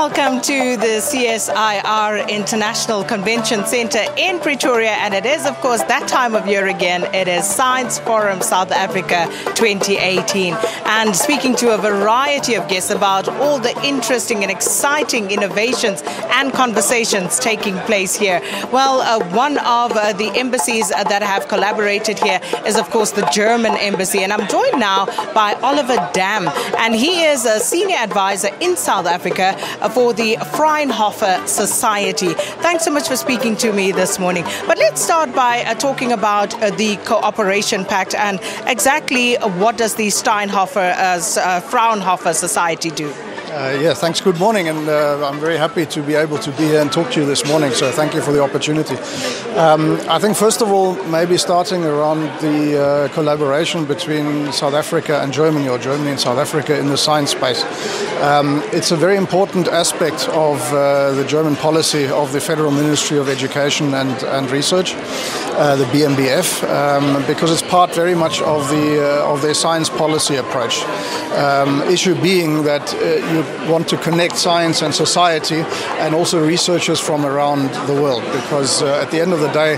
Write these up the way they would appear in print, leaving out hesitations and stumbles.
Welcome to the CSIR International Convention Centre in Pretoria, and it is, of course, that time of year again. It is Science Forum South Africa 2018, and speaking to a variety of guests about all the interesting and exciting innovations and conversations taking place here. Well, one of the embassies that have collaborated here is, of course, the German embassy, and I'm joined now by Oliver Damm, and he is a senior advisor in South Africa for the Fraunhofer Society. Thanks so much for speaking to me this morning. But let's start by talking about the Cooperation Pact and exactly what does the Fraunhofer Society do? Yeah, thanks. Good morning, and I'm very happy to be able to be here and talk to you this morning, so thank you for the opportunity. I think, first of all, maybe starting around the collaboration between South Africa and Germany, or Germany and South Africa in the science space. It's a very important aspect of the German policy of the Federal Ministry of Education and Research, the BMBF, because it's part very much of their science policy approach. Issue being that you want to connect science and society and also researchers from around the world, because at the end of the day,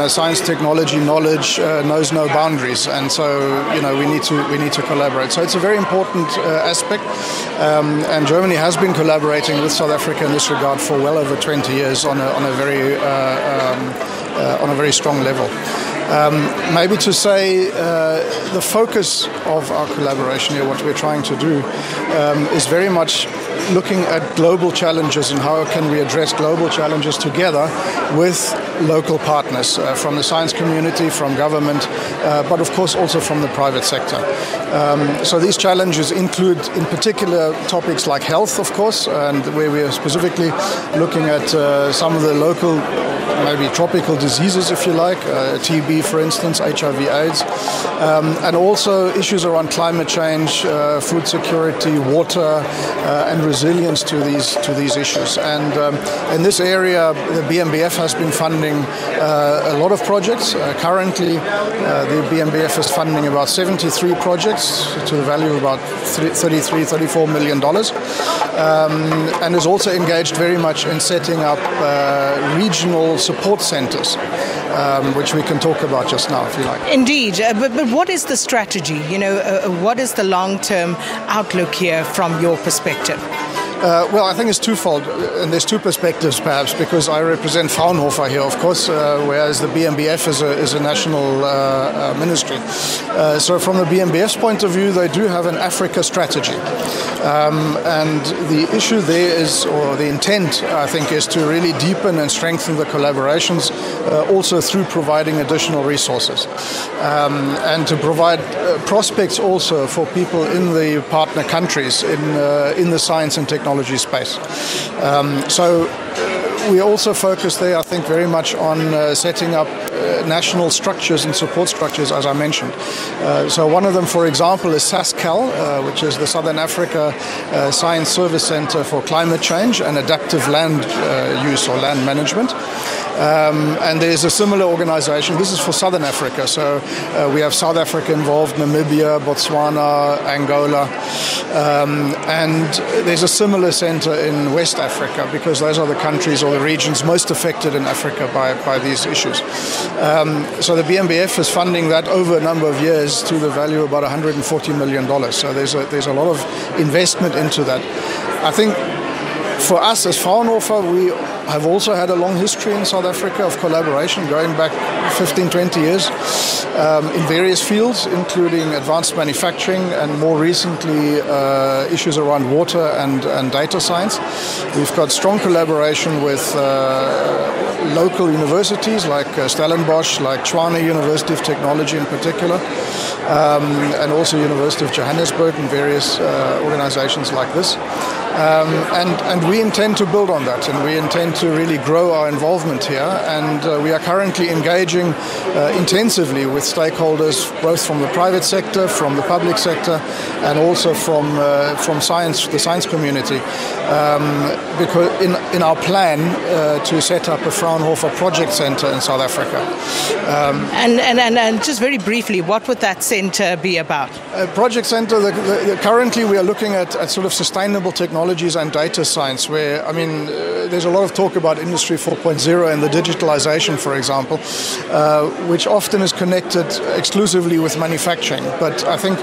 science, technology, knowledge knows no boundaries, and so we need to collaborate. So it's a very important aspect, and Germany has been collaborating with South Africa in this regard for well over 20 years on a very strong level. Maybe to say the focus of our collaboration here, what we're trying to do, is very much looking at global challenges and how can we address global challenges together with local partners from the science community, from government, but of course also from the private sector. So these challenges include in particular topics like health, of course, and where we are specifically looking at some of the local, maybe tropical diseases, if you like, TB, for instance, HIV/AIDS, and also issues around climate change, food security, water, and resilience to these issues. And in this area, the BMBF has been funding a lot of projects. Currently, the BMBF is funding about 73 projects to the value of about $34 million, and is also engaged very much in setting up regional support centers, which we can talk about just now, if you like. Indeed, but what is the strategy? What is the long-term outlook here from your perspective? Well, I think it's twofold, and there's two perspectives perhaps, because I represent Fraunhofer here, of course, whereas the BMBF is a national ministry. So from the BMBF's point of view, they do have an Africa strategy. And the issue there is, or the intent, I think, is to really deepen and strengthen the collaborations, also through providing additional resources, and to provide prospects also for people in the partner countries in the science and technology space. So we also focus there, I think, very much on setting up national structures and support structures, as I mentioned. So one of them, for example, is SASCAL, which is the Southern Africa Science Service Center for Climate Change and Adaptive Land Use or Land Management. And there's a similar organization. This is for Southern Africa. So we have South Africa involved, Namibia, Botswana, Angola. And there's a similar center in West Africa, because those are the countries or the regions most affected in Africa by these issues. So the BMBF is funding that over a number of years to the value of about $140 million. So there's a lot of investment into that. I think for us as Fraunhofer, we have also had a long history in South Africa of collaboration, going back 15, 20 years, in various fields, including advanced manufacturing and more recently issues around water and data science. We've got strong collaboration with local universities like Stellenbosch, like Tshwane University of Technology in particular, and also University of Johannesburg and various organizations like this. And we intend to build on that, and we intend to really grow our involvement here. And we are currently engaging intensively with stakeholders, both from the private sector, from the public sector, and also from the science community, because in our plan to set up a Fraunhofer Project Center in South Africa. And just very briefly, what would that Center be about? Project Center, currently we are looking at sort of sustainable technologies and data science, where, I mean, there's a lot of talk about Industry 4.0 and the digitalization, for example, which often is connected exclusively with manufacturing. But I think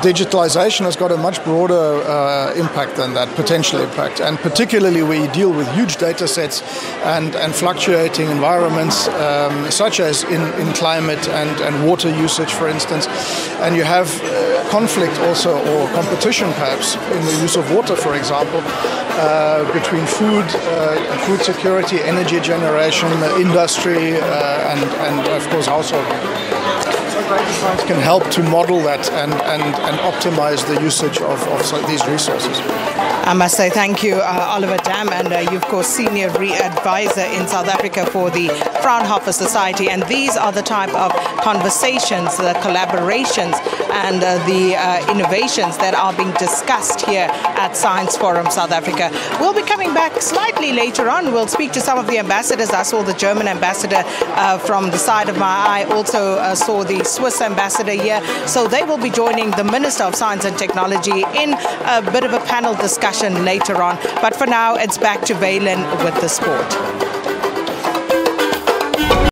digitalization has got a much broader impact than that, potential impact. And particularly we deal with huge data sets and fluctuating environments, such as in climate and water usage, for instance. And you have conflict also, or competition perhaps, in the use of water, for example, between food security, energy generation, industry, and of course household. Data science can help to model that and optimize the usage of these resources. I must say thank you, Oliver Damm, and you, of course, Senior Advisor in South Africa for the Fraunhofer Society. And these are the type of conversations, the collaborations, and the innovations that are being discussed here at Science Forum South Africa. We'll be coming back slightly later on. We'll speak to some of the ambassadors. I saw the German ambassador from the side of my eye. Also saw the Swiss ambassador here. So they will be joining the Minister of Science and Technology in a bit of a panel discussion later on. But for now, it's back to Valen with the sport.